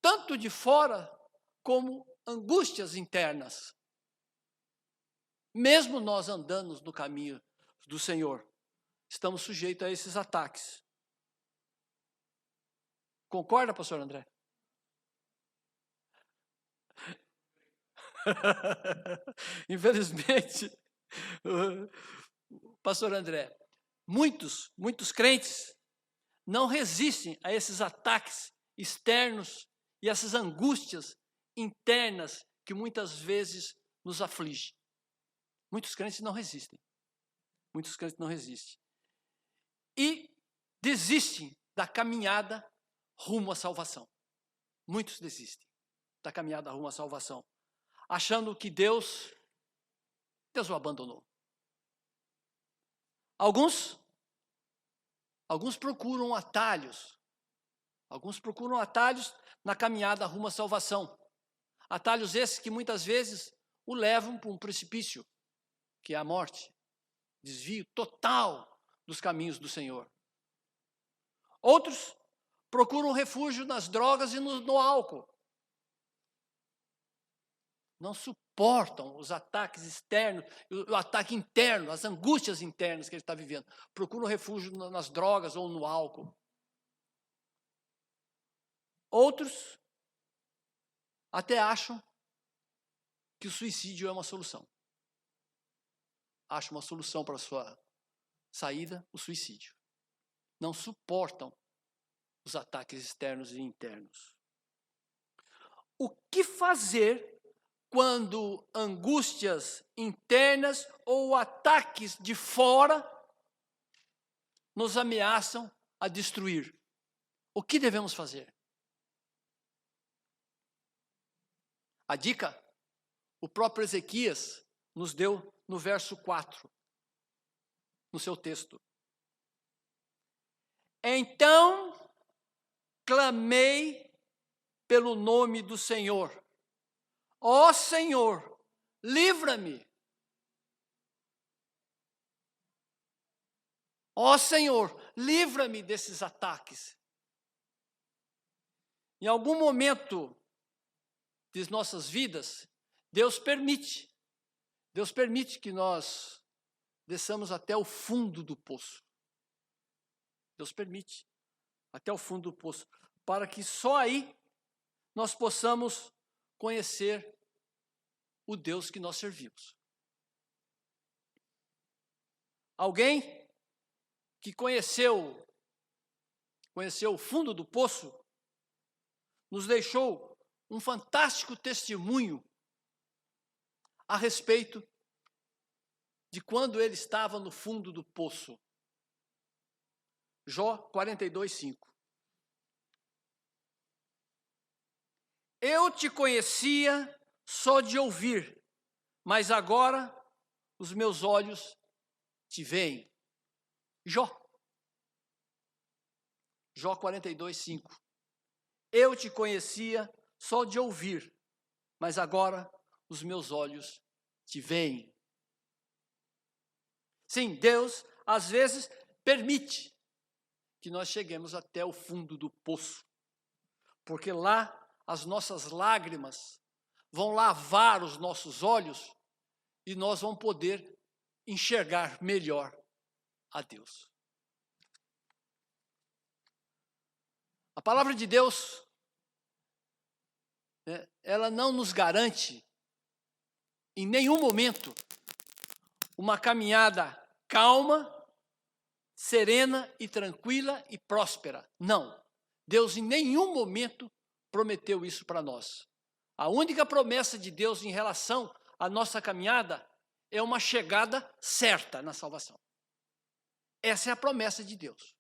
tanto de fora como angústias internas. Mesmo nós andando no caminho do Senhor, estamos sujeitos a esses ataques. Concorda, pastor André? Infelizmente, pastor André, muitos crentes não resistem a esses ataques externos e essas angústias internas que muitas vezes nos afligem. Muitos crentes não resistem. Muitos crentes não resistem. E desistem da caminhada rumo à salvação. Muitos desistem da caminhada rumo à salvação, achando que Deus o abandonou. Alguns procuram atalhos. Alguns procuram atalhos na caminhada rumo à salvação. Atalhos esses que muitas vezes o levam para um precipício, que é a morte. Desvio total dos caminhos do Senhor. Outros procuram refúgio nas drogas e no álcool. Não suportam os ataques externos, o ataque interno, as angústias internas que ele está vivendo. Procuram refúgio nas drogas ou no álcool. Outros até acham que o suicídio é uma solução. Acham uma solução para a sua saída, o suicídio. Não suportam os ataques externos e internos. O que fazer quando angústias internas ou ataques de fora nos ameaçam a destruir? O que devemos fazer? A dica, o próprio Ezequias nos deu no verso 4, no seu texto. Então clamei pelo nome do Senhor. Ó Senhor, livra-me. Ó Senhor, livra-me desses ataques. Em algum momento de nossas vidas, Deus permite que nós desçamos até o fundo do poço. Deus permite até o fundo do poço, para que só aí nós possamos conhecer o Deus que nós servimos. Alguém que conheceu o fundo do poço, nos deixou um fantástico testemunho a respeito de quando ele estava no fundo do poço. Jó 42:5. Eu te conhecia só de ouvir, mas agora os meus olhos te veem. Jó 42:5. Eu te conhecia só de ouvir, mas agora os meus olhos te veem. Sim, Deus às vezes permite que nós cheguemos até o fundo do poço, porque lá as nossas lágrimas vão lavar os nossos olhos e nós vamos poder enxergar melhor a Deus. A palavra de Deus, ela não nos garante, em nenhum momento, uma caminhada calma, serena e tranquila e próspera. Não. Deus em nenhum momento prometeu isso para nós. A única promessa de Deus em relação à nossa caminhada é uma chegada certa na salvação. Essa é a promessa de Deus.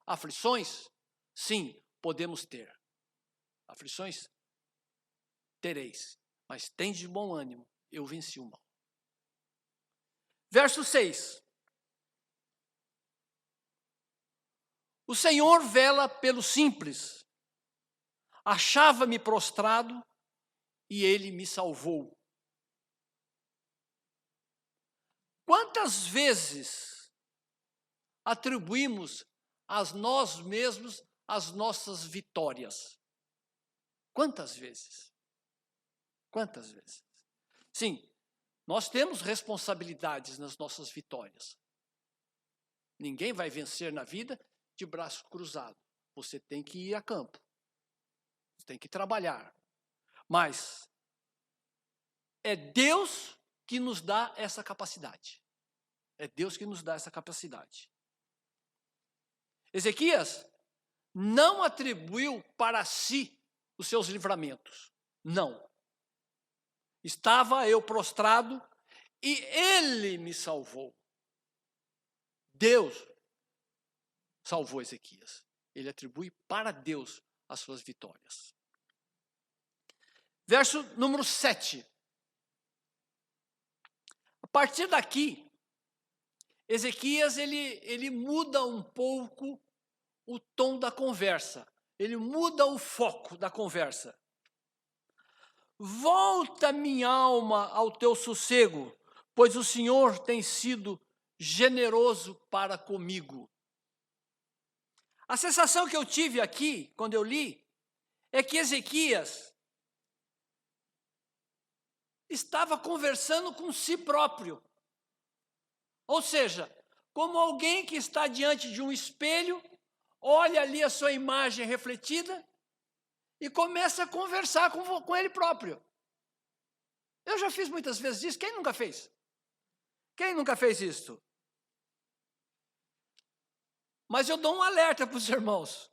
Aflições, sim, podemos ter. Aflições, tereis, mas tende de bom ânimo, eu venci o mal. Verso 6. O Senhor vela pelo simples, achava-me prostrado e Ele me salvou. Quantas vezes atribuímos a nós mesmos as nossas vitórias? Quantas vezes? Quantas vezes? Sim, nós temos responsabilidades nas nossas vitórias. Ninguém vai vencer na vida de braço cruzado. Você tem que ir a campo. Você tem que trabalhar. Mas é Deus que nos dá essa capacidade. É Deus que nos dá essa capacidade. Ezequias não atribuiu para si os seus livramentos. Não. Estava eu prostrado e Ele me salvou. Deus salvou Ezequias. Ele atribui para Deus as suas vitórias. Verso número 7. A partir daqui, Ezequias ele muda um pouco o tom da conversa. Ele muda o foco da conversa. Volta minha alma ao teu sossego, pois o Senhor tem sido generoso para comigo. A sensação que eu tive aqui, quando eu li, é que Ezequias estava conversando com si próprio. Ou seja, como alguém que está diante de um espelho, olha ali a sua imagem refletida e começa a conversar com ele próprio. Eu já fiz muitas vezes isso. Quem nunca fez? Quem nunca fez isso? Mas eu dou um alerta para os irmãos.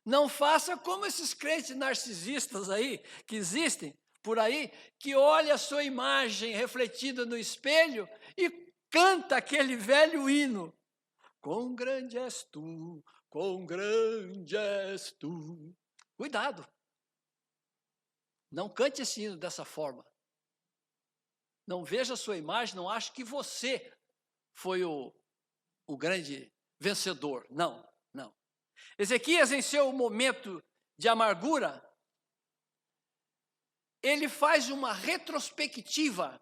Não faça como esses crentes narcisistas aí, que existem por aí, que olha a sua imagem refletida no espelho e canta aquele velho hino. Quão grande és tu, quão grande és tu. Cuidado. Não cante esse hino dessa forma. Não veja a sua imagem, não ache que você foi o grande vencedor. Não, não. Ezequias, em seu momento de amargura, ele faz uma retrospectiva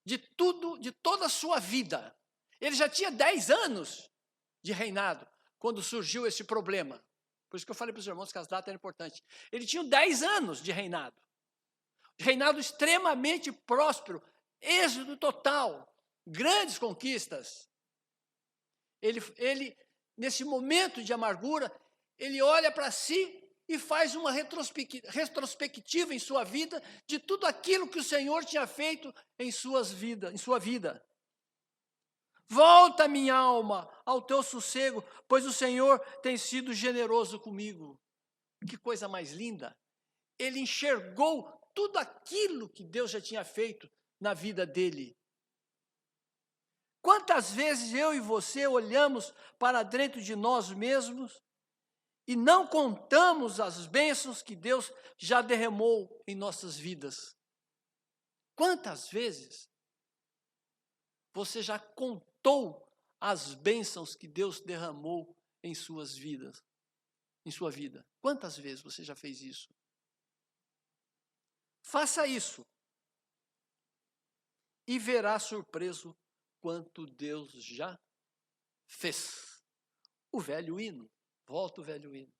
de tudo, de toda a sua vida. Ele já tinha 10 anos de reinado quando surgiu esse problema. Por isso que eu falei para os irmãos que as datas eram importantes. Ele tinha 10 anos de reinado. Reinado extremamente próspero, êxito total, grandes conquistas. Ele, nesse momento de amargura, ele olha para si e faz uma retrospectiva em sua vida de tudo aquilo que o Senhor tinha feito em sua vida. Volta, minha alma, ao teu sossego, pois o Senhor tem sido generoso comigo. Que coisa mais linda! Ele enxergou tudo aquilo que Deus já tinha feito na vida dele. Quantas vezes eu e você olhamos para dentro de nós mesmos e não contamos as bênçãos que Deus já derramou em nossas vidas? Quantas vezes você já contou as bênçãos que Deus derramou em suas vidas, em sua vida? Quantas vezes você já fez isso? Faça isso e verá surpreso quanto Deus já fez. O velho hino, volta o velho hino,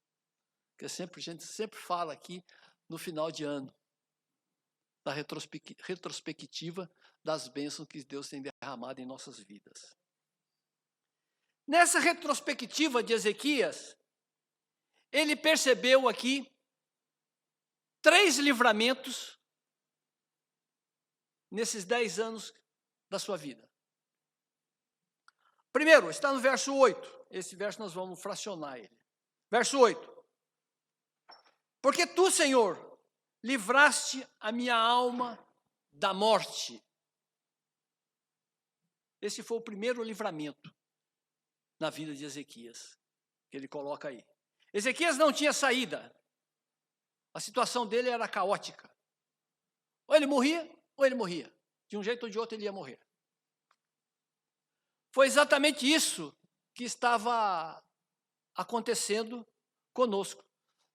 que a gente sempre fala aqui no final de ano, da retrospectiva das bênçãos que Deus tem derramado em nossas vidas. Nessa retrospectiva de Ezequias, ele percebeu aqui 3 livramentos nesses 10 anos da sua vida. Primeiro, está no verso 8. Esse verso nós vamos fracionar ele. Verso 8. Porque tu, Senhor, livraste a minha alma da morte. Esse foi o primeiro livramento na vida de Ezequias, que ele coloca aí. Ezequias não tinha saída. A situação dele era caótica. Ou ele morria, ou ele morria. De um jeito ou de outro ele ia morrer. Foi exatamente isso que estava acontecendo conosco.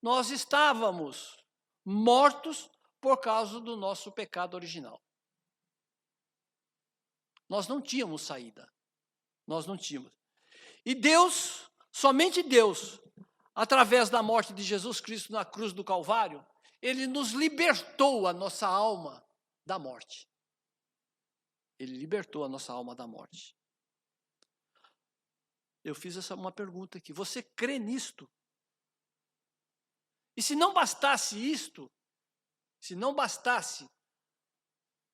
Nós estávamos mortos por causa do nosso pecado original. Nós não tínhamos saída. Nós não tínhamos. E Deus, somente Deus, através da morte de Jesus Cristo na cruz do Calvário, Ele nos libertou a nossa alma da morte. Ele libertou a nossa alma da morte. Eu fiz uma pergunta aqui. Você crê nisto? E se não bastasse isto, se não bastasse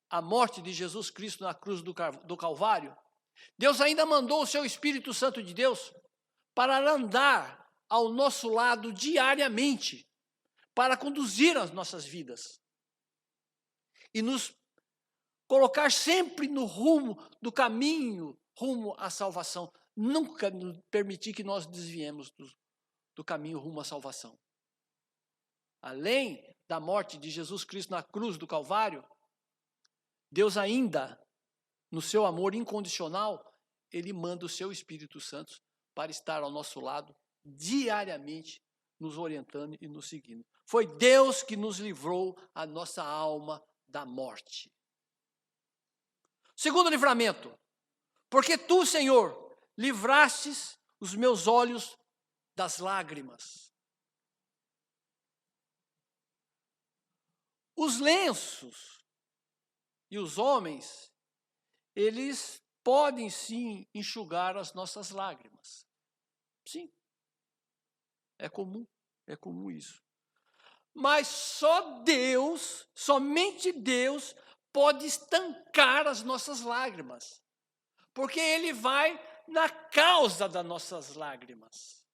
a morte de Jesus Cristo na cruz do Calvário, Deus ainda mandou o seu Espírito Santo de Deus para andar ao nosso lado diariamente, para conduzir as nossas vidas e nos colocar sempre no rumo do caminho, rumo à salvação. Nunca permitir que nós desviemos do caminho rumo à salvação. Além da morte de Jesus Cristo na cruz do Calvário, Deus ainda, no seu amor incondicional, Ele manda o seu Espírito Santo para estar ao nosso lado diariamente, nos orientando e nos seguindo. Foi Deus que nos livrou a nossa alma da morte. Segundo livramento, porque tu, Senhor, livrastes os meus olhos das lágrimas. Os lenços e os homens, eles podem sim enxugar as nossas lágrimas. Sim, é comum isso. Mas só Deus, somente Deus, pode estancar as nossas lágrimas. Porque Ele vai na causa das nossas lágrimas.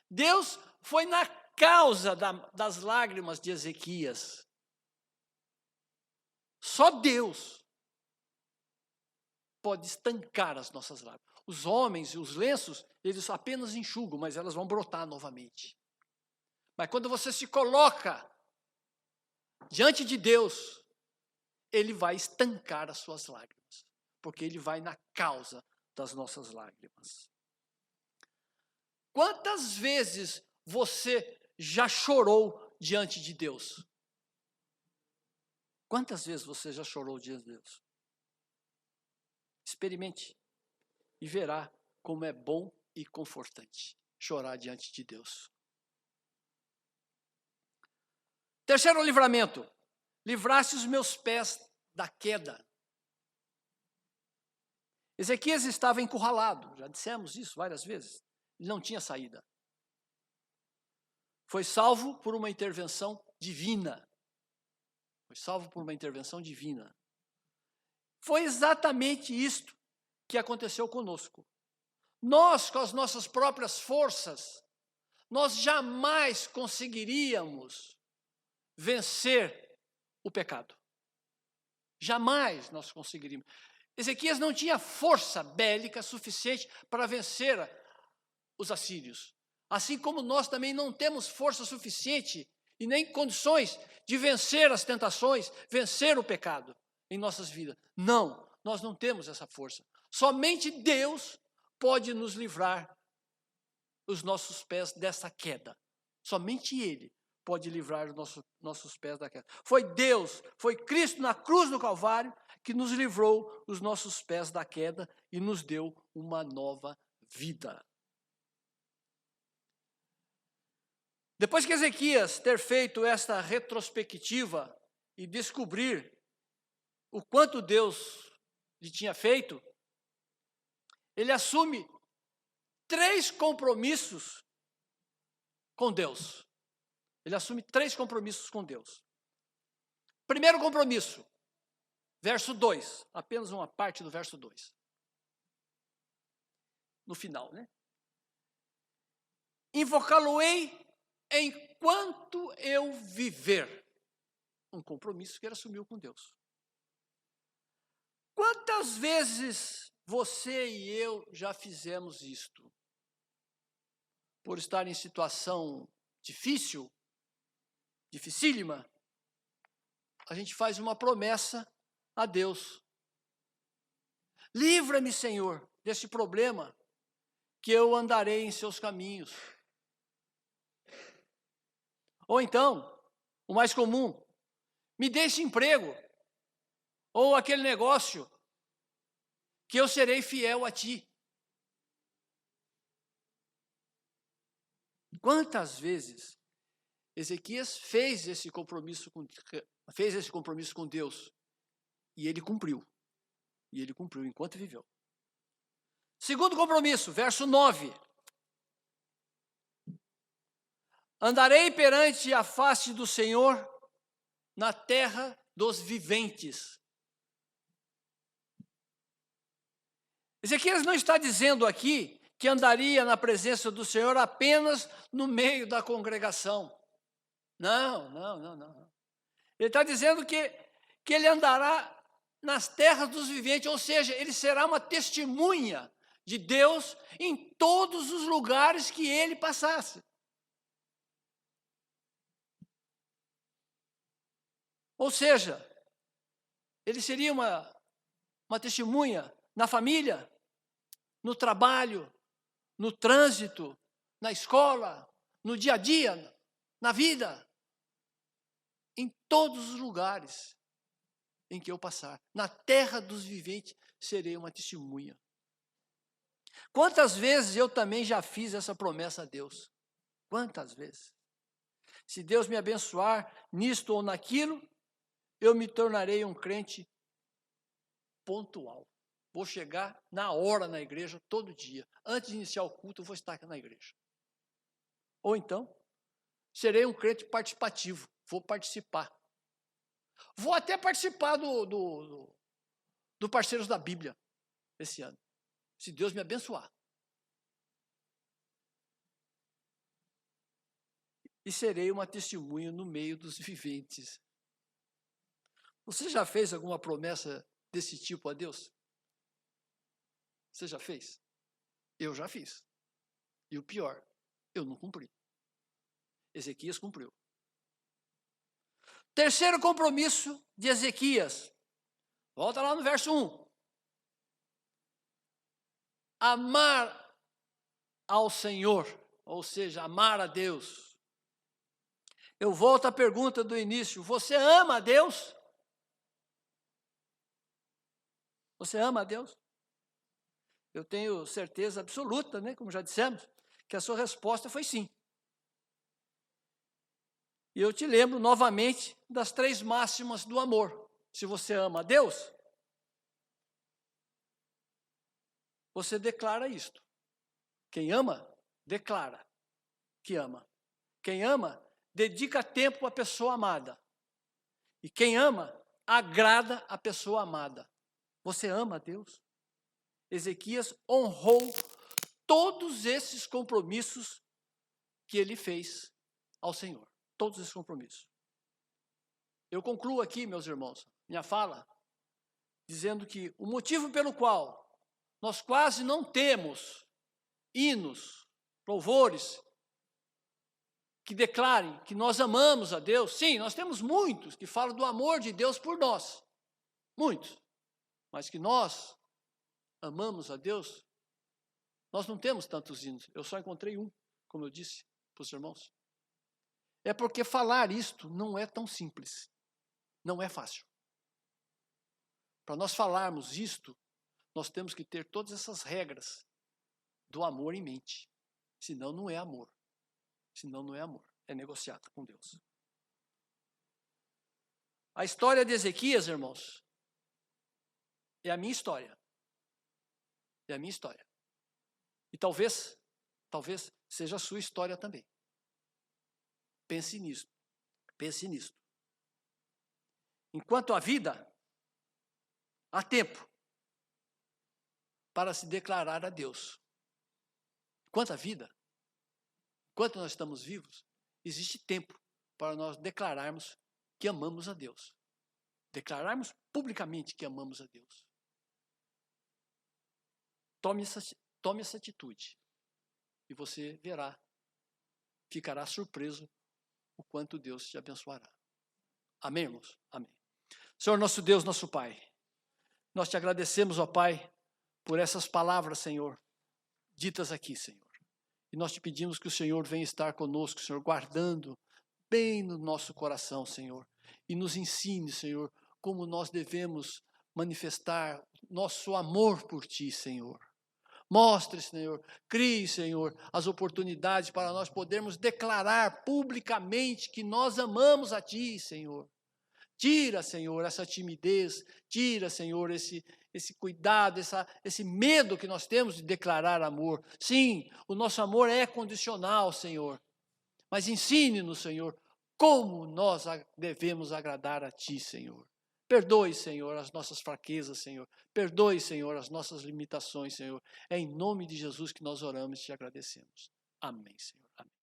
Deus foi na causa das lágrimas de Ezequias. Só Deus pode estancar as nossas lágrimas. Os homens e os lenços, eles apenas enxugam, mas elas vão brotar novamente. Mas quando você se coloca diante de Deus, Ele vai estancar as suas lágrimas, porque Ele vai na causa das nossas lágrimas. Quantas vezes você já chorou diante de Deus? Quantas vezes você já chorou diante de Deus? Experimente e verá como é bom e confortante chorar diante de Deus. Terceiro livramento, livraste os meus pés da queda. Ezequias estava encurralado, já dissemos isso várias vezes, ele não tinha saída. Foi salvo por uma intervenção divina. Foi salvo por uma intervenção divina. Foi exatamente isto que aconteceu conosco. Nós, com as nossas próprias forças, nós jamais conseguiríamos vencer o pecado. Jamais nós conseguiríamos. Ezequias não tinha força bélica suficiente para vencer os assírios. Assim como nós também não temos força suficiente e nem condições de vencer as tentações, vencer o pecado em nossas vidas. Não, nós não temos essa força. Somente Deus pode nos livrar os nossos pés dessa queda. Somente Ele pode livrar os nossos pés da queda. Foi Deus, foi Cristo na cruz do Calvário que nos livrou os nossos pés da queda e nos deu uma nova vida. Depois que Ezequias ter feito esta retrospectiva e descobrir o quanto Deus lhe tinha feito, ele assume 3 compromissos com Deus. Ele assume 3 compromissos com Deus. Primeiro compromisso, verso 2, apenas uma parte do verso 2. No final, né? Invocá-lo-ei enquanto eu viver. Um compromisso que ele assumiu com Deus. Quantas vezes você e eu já fizemos isto? Por estar em situação difícil, dificílima, a gente faz uma promessa a Deus. Livra-me, Senhor, desse problema, que eu andarei em seus caminhos. Ou então, o mais comum, me dê esse emprego, ou aquele negócio, que eu serei fiel a ti. Quantas vezes Ezequias fez esse compromisso com Deus, e ele cumpriu. E ele cumpriu enquanto viveu. Segundo compromisso, verso 9. Andarei perante a face do Senhor na terra dos viventes. Ezequias não está dizendo aqui que andaria na presença do Senhor apenas no meio da congregação. Não. Ele está dizendo que ele andará nas terras dos viventes, ou seja, ele será uma testemunha de Deus em todos os lugares que ele passasse. Ou seja, ele seria uma testemunha na família, no trabalho, no trânsito, na escola, no dia a dia, na vida, em todos os lugares em que eu passar. Na terra dos viventes serei uma testemunha. Quantas vezes eu também já fiz essa promessa a Deus? Quantas vezes? Se Deus me abençoar nisto ou naquilo, eu me tornarei um crente pontual. Vou chegar na hora na igreja todo dia. Antes de iniciar o culto, eu vou estar na igreja. Ou então, serei um crente participativo. Vou participar. Vou até participar do Parceiros da Bíblia esse ano. Se Deus me abençoar. E serei uma testemunha no meio dos viventes. Você já fez alguma promessa desse tipo a Deus? Você já fez? Eu já fiz. E o pior, eu não cumpri. Ezequias cumpriu. Terceiro compromisso de Ezequias. Volta lá no verso 1. Amar ao Senhor, ou seja, amar a Deus. Eu volto à pergunta do início. Você ama a Deus? Você ama a Deus? Eu tenho certeza absoluta, né, como já dissemos, que a sua resposta foi sim. E eu te lembro novamente das 3 máximas do amor. Se você ama a Deus, você declara isto. Quem ama, declara que ama. Quem ama, dedica tempo à pessoa amada. E quem ama, agrada a pessoa amada. Você ama a Deus? Ezequias honrou todos esses compromissos que ele fez ao Senhor. Todos esses compromissos. Eu concluo aqui, meus irmãos, minha fala, dizendo que o motivo pelo qual nós quase não temos hinos, louvores, que declarem que nós amamos a Deus. Sim, nós temos muitos que falam do amor de Deus por nós. Muitos. Mas que nós amamos a Deus, nós não temos tantos hinos. Eu só encontrei um, como eu disse para os irmãos. É porque falar isto não é tão simples. Não é fácil. Para nós falarmos isto, nós temos que ter todas essas regras do amor em mente. Senão não é amor. Senão não é amor. É negociado com Deus. A história de Ezequias, irmãos, é a minha história. É a minha história. E talvez seja a sua história também. Pense nisso. Pense nisso. Enquanto há vida, há tempo para se declarar a Deus. Enquanto há vida, enquanto nós estamos vivos, existe tempo para nós declararmos que amamos a Deus. Declararmos publicamente que amamos a Deus. Tome essa atitude e você verá, ficará surpreso o quanto Deus te abençoará. Amém, irmãos? Amém. Senhor, nosso Deus, nosso Pai, nós te agradecemos, ó Pai, por essas palavras, Senhor, ditas aqui, Senhor. E nós te pedimos que o Senhor venha estar conosco, Senhor, guardando bem no nosso coração, Senhor. E nos ensine, Senhor, como nós devemos manifestar nosso amor por Ti, Senhor. Mostre, Senhor, crie, Senhor, as oportunidades para nós podermos declarar publicamente que nós amamos a Ti, Senhor. Tira, Senhor, essa timidez, tira, Senhor, esse cuidado, esse medo que nós temos de declarar amor. Sim, o nosso amor é condicional, Senhor, mas ensine-nos, Senhor, como nós devemos agradar a Ti, Senhor. Perdoe, Senhor, as nossas fraquezas, Senhor. Perdoe, Senhor, as nossas limitações, Senhor. É em nome de Jesus que nós oramos e te agradecemos. Amém, Senhor. Amém.